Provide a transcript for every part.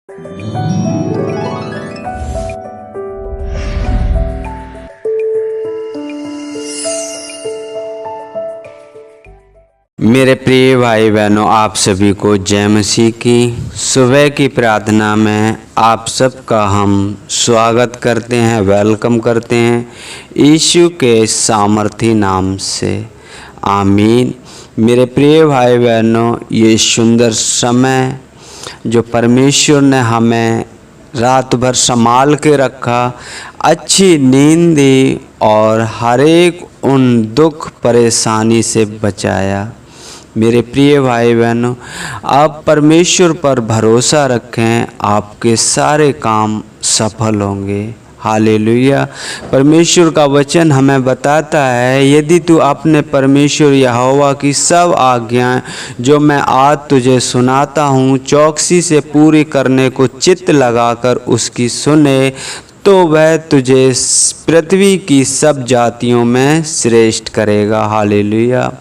मेरे प्रिय भाई बहनों, आप सभी को जय मसीह की सुबह की प्रार्थना में आप सबका हम स्वागत करते हैं, वेलकम करते हैं यीशु के सामर्थी नाम से। आमीन। मेरे प्रिय भाई बहनों, ये सुंदर समय जो परमेश्वर ने हमें रात भर संभाल के रखा, अच्छी नींद दी और हर एक उन दुख परेशानी से बचाया। मेरे प्रिय भाई बहनों, आप परमेश्वर पर भरोसा रखें, आपके सारे काम सफल होंगे। हालेलुया। परमेश्वर का वचन हमें बताता है, यदि तू अपने परमेश्वर यहोवा की सब आज्ञाएं जो मैं आज तुझे सुनाता हूँ चौकसी से पूरी करने को चित्त लगाकर उसकी सुने, तो वह तुझे पृथ्वी की सब जातियों में श्रेष्ठ करेगा। हालेलुया।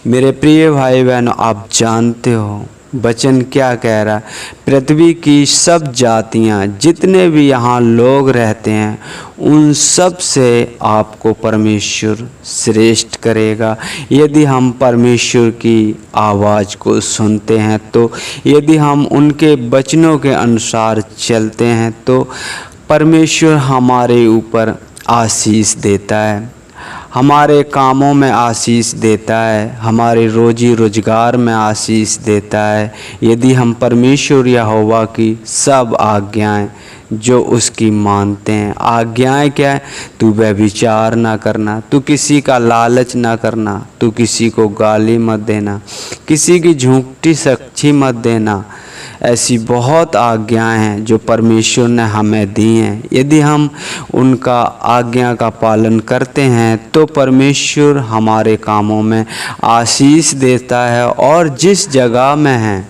मेरे प्रिय भाई बहनों, आप जानते हो वचन क्या कह रहा है? पृथ्वी की सब जातियां, जितने भी यहाँ लोग रहते हैं, उन सब से आपको परमेश्वर श्रेष्ठ करेगा यदि हम परमेश्वर की आवाज़ को सुनते हैं, तो यदि हम उनके वचनों के अनुसार चलते हैं तो परमेश्वर हमारे ऊपर आशीष देता है, हमारे कामों में आशीष देता है, हमारे रोजी रोजगार में आशीष देता है, यदि हम परमेश्वर यहोवा की सब आज्ञाएं जो उसकी मानते हैं। आज्ञाएं क्या है? तू व्यभिचार ना करना, तू किसी का लालच ना करना, तू किसी को गाली मत देना, किसी की झूठी साक्षी मत देना। ऐसी बहुत आज्ञाएं हैं जो परमेश्वर ने हमें दी हैं। यदि हम उनका आज्ञा का पालन करते हैं तो परमेश्वर हमारे कामों में आशीष देता है और जिस जगह में हैं,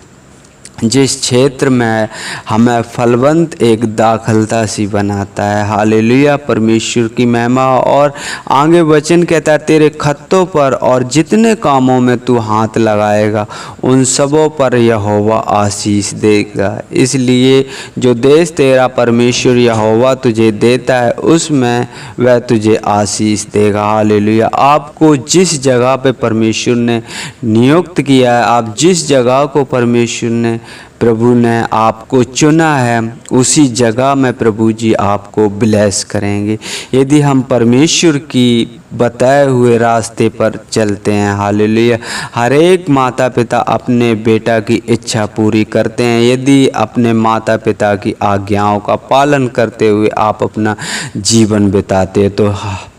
जिस क्षेत्र में हमें फलवंत एक दाखलता सी बनाता है। हालेलुया। परमेश्वर की महिमा। और आगे वचन कहता है, तेरे खत्तों पर और जितने कामों में तू हाथ लगाएगा उन सबों पर यहोवा आशीष देगा। इसलिए जो देश तेरा परमेश्वर यहोवा तुझे देता है उसमें वह तुझे आशीष देगा। हालेलुया। आपको जिस जगह पे परमेश्वर ने नियुक्त किया है, आप जिस जगह को परमेश्वर ने प्रभु ने आपको चुना है, उसी जगह में प्रभु जी आपको ब्लेस करेंगे यदि हम परमेश्वर की बताए हुए रास्ते पर चलते हैं। हालेलुया। हर एक माता पिता अपने बेटा की इच्छा पूरी करते हैं यदि अपने माता पिता की आज्ञाओं का पालन करते हुए आप अपना जीवन बिताते हैं। तो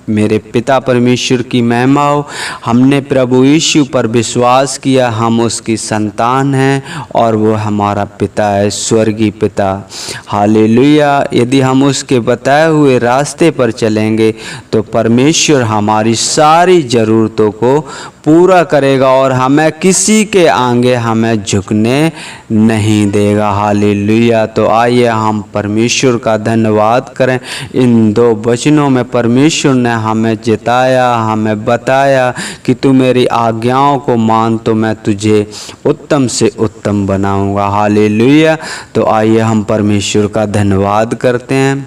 मेरे पिता परमेश्वर की महिमा हो। हमने प्रभु यीशु पर विश्वास किया, हम उसकी संतान हैं और वो हमारा पिता है, स्वर्गीय पिता। हालेलुया। यदि हम उसके बताए हुए रास्ते पर चलेंगे तो परमेश्वर हमारी सारी ज़रूरतों को पूरा करेगा और हमें किसी के आगे हमें झुकने नहीं देगा। हालेलुया। तो आइए हम परमेश्वर का धन्यवाद करें। इन दो वचनों में परमेश्वर ने हमें जिताया, हमें बताया कि तू मेरी आज्ञाओं को मान तो मैं तुझे उत्तम से उत्तम बनाऊंगा। हालेलुया। तो आइए हम परमेश्वर का धन्यवाद करते हैं।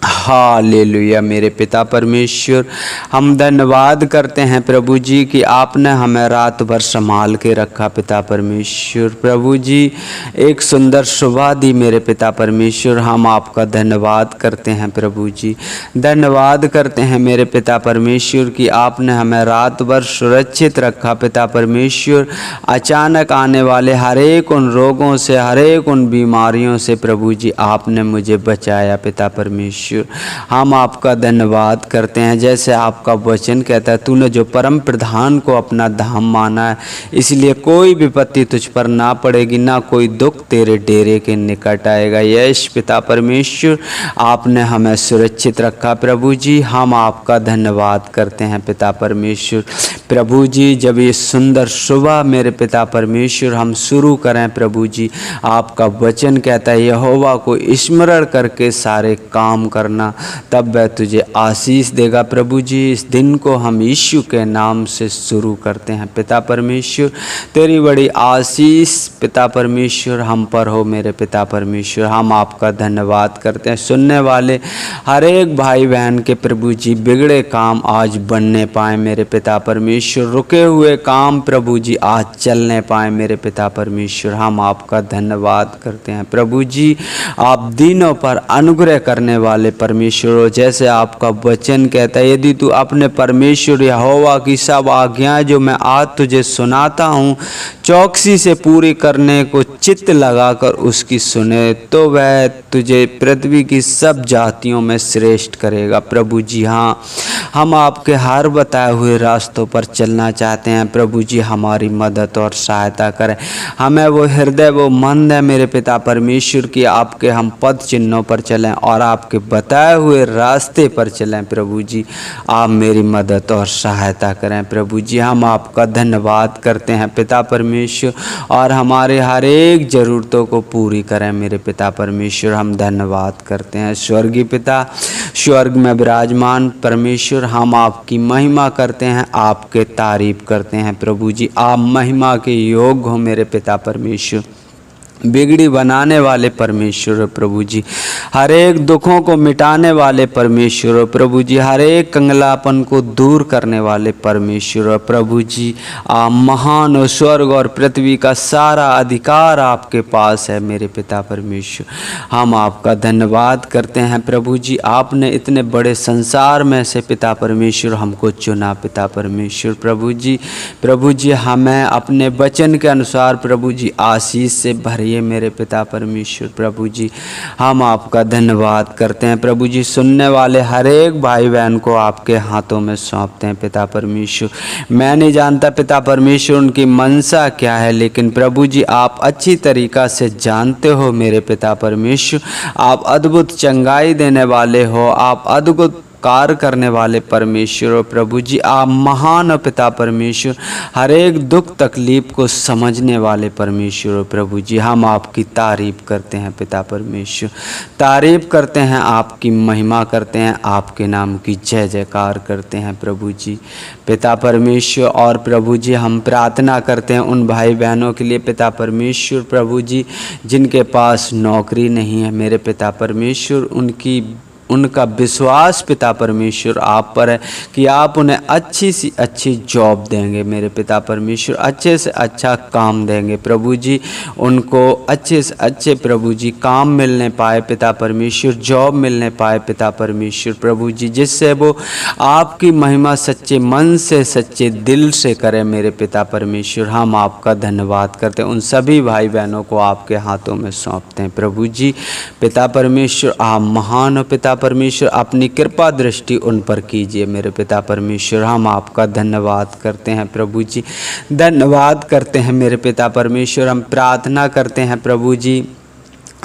हालेलुया। मेरे पिता परमेश्वर, हम धन्यवाद करते हैं प्रभु जी कि आपने हमें रात भर संभाल के रखा। पिता परमेश्वर, प्रभु जी एक सुंदर सुबह दी। मेरे पिता परमेश्वर, हम आपका धन्यवाद करते हैं प्रभु जी। धन्यवाद करते हैं मेरे पिता परमेश्वर कि आपने हमें रात भर सुरक्षित रखा। पिता परमेश्वर, अचानक आने वाले हर एक उन रोगों से, हर एक उन बीमारियों से प्रभु जी आपने मुझे बचाया। पिता परमेश्वर, हम आपका धन्यवाद करते हैं। जैसे आपका वचन कहता है, तूने जो परम प्रधान को अपना धाम माना है, इसलिए कोई विपत्ति तुझ पर ना पड़ेगी, ना कोई दुख तेरे डेरे के निकट आएगा। यश पिता परमेश्वर, आपने हमें सुरक्षित रखा प्रभु जी, हम आपका धन्यवाद करते हैं। पिता परमेश्वर, प्रभु जी जब ये सुंदर सुबह मेरे पिता परमेश्वर हम शुरू करें प्रभु जी, आपका वचन कहता है यहोवा को स्मरण करके सारे काम करना, तब वह तुझे आशीष देगा। प्रभु जी इस दिन को हम यीशु के नाम से शुरू करते हैं पिता परमेश्वर। तेरी बड़ी आशीष पिता परमेश्वर हम पर हो मेरे पिता परमेश्वर। हम आपका धन्यवाद करते हैं। सुनने वाले हर एक भाई बहन के प्रभु जी बिगड़े काम आज बनने पाए मेरे पिता परमेश्वर। रुके हुए काम प्रभु जी आज चलने पाए मेरे पिता परमेश्वर। हम आपका धन्यवाद करते हैं प्रभु जी। आप दिनों पर अनुग्रह करने वाले परमेश्वर हो। जैसे आपका वचन कहता है यदि तू अपने परमेश्वर यहोवा की सब आज्ञाएं जो मैं आज तुझे सुनाता हूँ चौकसी से पूरी करने को चित्त लगाकर उसकी सुने, तो वह तुझे पृथ्वी की सब जातियों में श्रेष्ठ करेगा। प्रभु जी हाँ, हम आपके हर बताए हुए रास्तों पर चलना चाहते हैं प्रभु जी। हमारी मदद और सहायता करें। हमें वो हृदय वो मन है मेरे पिता परमेश्वर की आपके हम पद चिन्हों पर चलें और आपके बताए हुए रास्ते पर चलें प्रभु जी। आप मेरी मदद और सहायता करें प्रभु जी। हम आपका धन्यवाद करते हैं पिता परमेश्वर और हमारे हर एक ज़रूरतों को पूरी करें मेरे पिता परमेश्वर। हम धन्यवाद करते हैं स्वर्गीय पिता, स्वर्ग में विराजमान परमेश्वर। हम आपकी महिमा करते हैं, आपके तारीफ करते हैं प्रभु जी। आप महिमा के योग्य हो मेरे पिता परमेश्वर। बिगड़ी बनाने वाले परमेश्वर प्रभु जी, हर एक दुखों को मिटाने वाले परमेश्वर प्रभु जी, हर एक कंगलापन को दूर करने वाले परमेश्वर प्रभु जी। आप महान हो। स्वर्ग और पृथ्वी का सारा अधिकार आपके पास है मेरे पिता परमेश्वर। हम आपका धन्यवाद करते हैं प्रभु जी। आपने इतने बड़े संसार में से पिता परमेश्वर हमको चुना पिता परमेश्वर प्रभु जी। प्रभु जी हमें अपने वचन के अनुसार प्रभु जी आशीष से भरिए मेरे पिता परमेश्वर प्रभु जी। हम आपका धन्यवाद करते हैं प्रभु जी। सुनने वाले हर एक भाई बहन को आपके हाथों में सौंपते हैं पिता परमेश्वर। मैं नहीं जानता पिता परमेश्वर उनकी मनसा क्या है, लेकिन प्रभु जी आप अच्छी तरीक़ा से जानते हो मेरे पिता परमेश्वर। आप अद्भुत चंगाई देने वाले हो, आप अद्भुत कार्य करने वाले परमेश्वर प्रभु जी। आप महान हो पिता परमेश्वर। हर एक दुख तकलीफ को समझने वाले परमेश्वर प्रभु जी। हम आपकी तारीफ करते हैं पिता परमेश्वर, तारीफ करते हैं, आपकी महिमा करते हैं, आपके नाम की जय जयकार करते हैं प्रभु जी पिता परमेश्वर। और प्रभु जी हम प्रार्थना करते हैं उन भाई बहनों के लिए पिता परमेश्वर प्रभु जी जिनके पास नौकरी नहीं है मेरे पिता परमेश्वर। उनका विश्वास पिता परमेश्वर आप पर है कि आप उन्हें अच्छी सी अच्छी जॉब देंगे मेरे पिता परमेश्वर, अच्छे से अच्छा काम देंगे प्रभु जी। उनको अच्छे से अच्छे प्रभु जी काम मिलने पाए पिता परमेश्वर, जॉब मिलने पाए पिता परमेश्वर प्रभु जी, जिससे वो आपकी महिमा सच्चे मन से सच्चे दिल से करें मेरे पिता परमेश्वर। हम आपका धन्यवाद करते हैं। उन सभी भाई बहनों को आपके हाथों में सौंपते हैं प्रभु जी पिता परमेश्वर। आप महान हो पिता परमेश्वर, अपनी कृपा दृष्टि उन पर कीजिए मेरे पिता परमेश्वर। हम आपका धन्यवाद करते हैं प्रभु जी, धन्यवाद करते हैं मेरे पिता परमेश्वर। हम प्रार्थना करते हैं प्रभु जी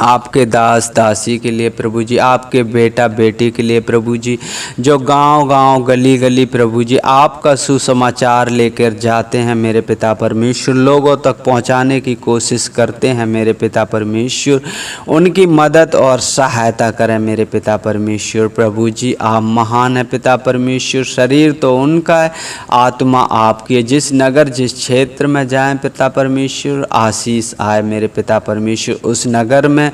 आपके दास दासी के लिए प्रभु जी, आपके बेटा बेटी के लिए प्रभु जी, जो गांव-गांव गली गली प्रभु जी आपका सुसमाचार लेकर जाते हैं मेरे पिता परमेश्वर, लोगों तक पहुंचाने की कोशिश करते हैं मेरे पिता परमेश्वर। उनकी मदद और सहायता करें मेरे पिता परमेश्वर प्रभु जी। आप महान है पिता परमेश्वर। शरीर तो उनका है, आत्मा आपकी है। जिस नगर जिस क्षेत्र में जाएं पिता परमेश्वर, आशीष आए मेरे पिता परमेश्वर। उस नगर में,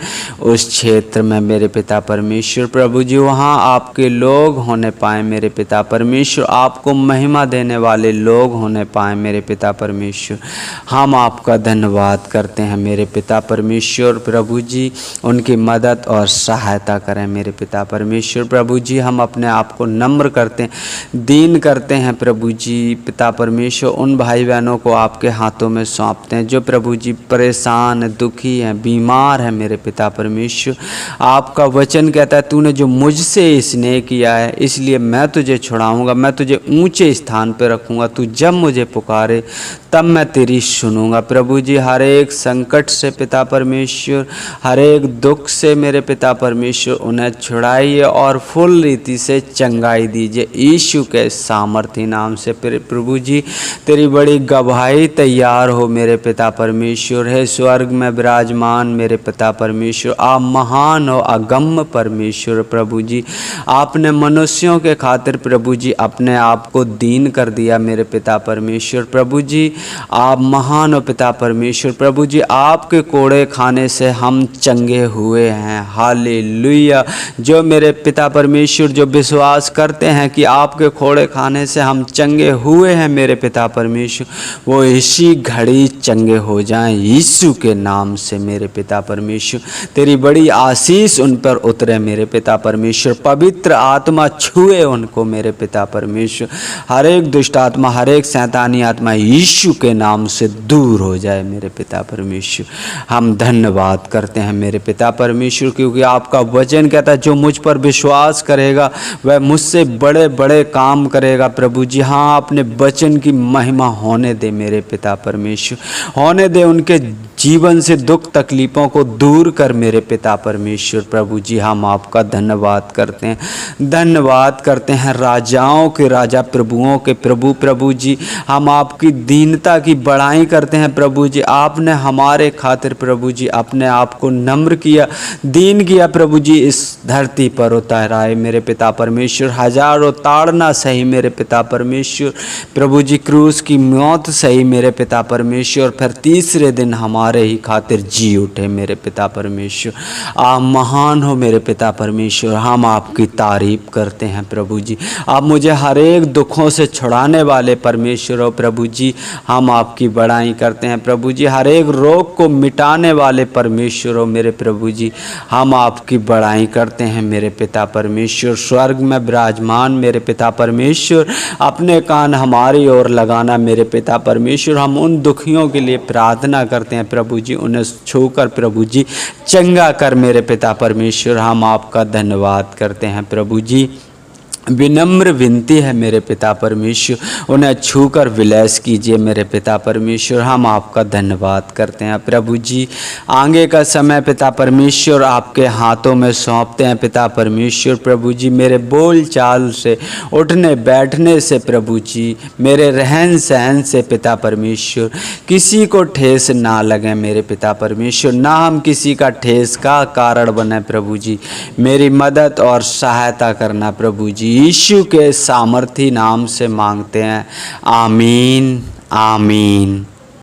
उस क्षेत्र में मेरे पिता परमेश्वर प्रभु जी, वहाँ आपके लोग होने पाए मेरे पिता परमेश्वर, आपको महिमा देने वाले लोग होने पाए मेरे पिता परमेश्वर। हम आपका धन्यवाद करते हैं मेरे पिता परमेश्वर प्रभु जी। उनकी मदद और सहायता करें मेरे पिता परमेश्वर प्रभु जी। हम अपने आप को नम्र करते हैं, दीन करते हैं प्रभु जी पिता परमेश्वर। उन भाई बहनों को आपके हाथों में सौंपते हैं जो प्रभु जी परेशान दुखी हैं, बीमार हैं मेरे पिता परमेश्वर। आपका वचन कहता है तूने जो मुझसे स्नेह किया है इसलिए मैं तुझे छुड़ाऊंगा, मैं तुझे ऊंचे स्थान पर रखूंगा। तू जब मुझे पुकारे तब मैं तेरी सुनूंगा। प्रभु जी हर एक संकट से पिता परमेश्वर, हर एक दुख से मेरे पिता परमेश्वर उन्हें छुड़ाइए और फुल रीति से चंगाई दीजिए यीशु के सामर्थी नाम से। प्रभु जी तेरी बड़ी गवाही तैयार हो मेरे पिता परमेश्वर। है स्वर्ग में विराजमान मेरे पिता परमेश्वर, आप महान हो, अगम्य परमेश्वर। प्रभु जी आपने मनुष्यों के खातिर प्रभु जी अपने आप को दीन कर दिया मेरे पिता परमेश्वर। प्रभु जी आप महान हो पिता परमेश्वर। प्रभु जी आपके कोड़े खाने से हम चंगे हुए हैं। हालेलुया। जो मेरे पिता परमेश्वर जो विश्वास करते हैं कि आपके कोड़े खाने से हम चंगे हुए हैं मेरे पिता परमेश्वर, वो इसी घड़ी चंगे हो जाएं यीशु के नाम से मेरे पिता परमेश्वर। तेरी बड़ी आशीष उन पर उतरे मेरे पिता परमेश्वर। पवित्र आत्मा छुए उनको मेरे पिता परमेश्वर। हर एक दुष्ट आत्मा, हर एक शैतानी आत्मा यीशु के नाम से दूर हो जाए मेरे पिता परमेश्वर। हम धन्यवाद करते हैं मेरे पिता परमेश्वर, क्योंकि आपका वचन कहता है जो मुझ पर विश्वास करेगा वह मुझसे बड़े बड़े काम करेगा। प्रभु जी हाँ, अपने वचन की महिमा होने दे मेरे पिता परमेश्वर, होने दे उनके जीवन से दुख तकलीफ़ों को दूर कर मेरे पिता परमेश्वर। प्रभु जी हम आपका धन्यवाद करते हैं, धन्यवाद करते हैं राजाओं के राजा, प्रभुओं के प्रभु। प्रभु जी हम आपकी दीनता की बड़ाई करते हैं प्रभु जी। आपने हमारे खातिर प्रभु जी अपने आप को नम्र किया, दीन किया प्रभु जी, इस धरती पर उताराए मेरे पिता परमेश्वर। हजारों ताड़ना सही मेरे पिता परमेश्वर, प्रभु जी क्रूस की मौत सही मेरे पिता परमेश्वर, फिर तीसरे दिन हमारे ही खातिर जी उठे मेरे पिता परमेश्वर। आप महान हो मेरे पिता परमेश्वर, हम आपकी तारीफ करते हैं प्रभु जी। आप मुझे हर एक दुखों से छुड़ाने वाले परमेश्वर हो प्रभु जी, हम आपकी बड़ाई करते हैं प्रभु जी। हर एक रोग को मिटाने वाले परमेश्वर हो मेरे प्रभु जी, हम आपकी बड़ाई करते हैं मेरे पिता परमेश्वर। स्वर्ग में विराजमान मेरे पिता परमेश्वर, अपने कान हमारी ओर लगाना मेरे पिता परमेश्वर। हम उन दुखियों के लिए प्रार्थना करते हैं प्रभु जी, उन्हें छूकर प्रभु जी चंगा कर मेरे पिता परमेश्वर। हम आपका धन्यवाद करते हैं प्रभु जी। विनम्र विनती है मेरे पिता परमेश्वर, उन्हें छूकर विलास कीजिए मेरे पिता परमेश्वर। हम आपका धन्यवाद करते हैं प्रभु जी। आगे का समय पिता परमेश्वर आपके हाथों में सौंपते हैं पिता परमेश्वर। प्रभु जी मेरे बोल चाल से, उठने बैठने से प्रभु जी, मेरे रहन सहन से पिता परमेश्वर किसी को ठेस ना लगे मेरे पिता परमेश्वर, ना हम किसी का ठेस का कारण बने प्रभु जी। मेरी मदद और सहायता करना प्रभु जी, यीशु के सामर्थी नाम से मांगते हैं, आमीन आमीन।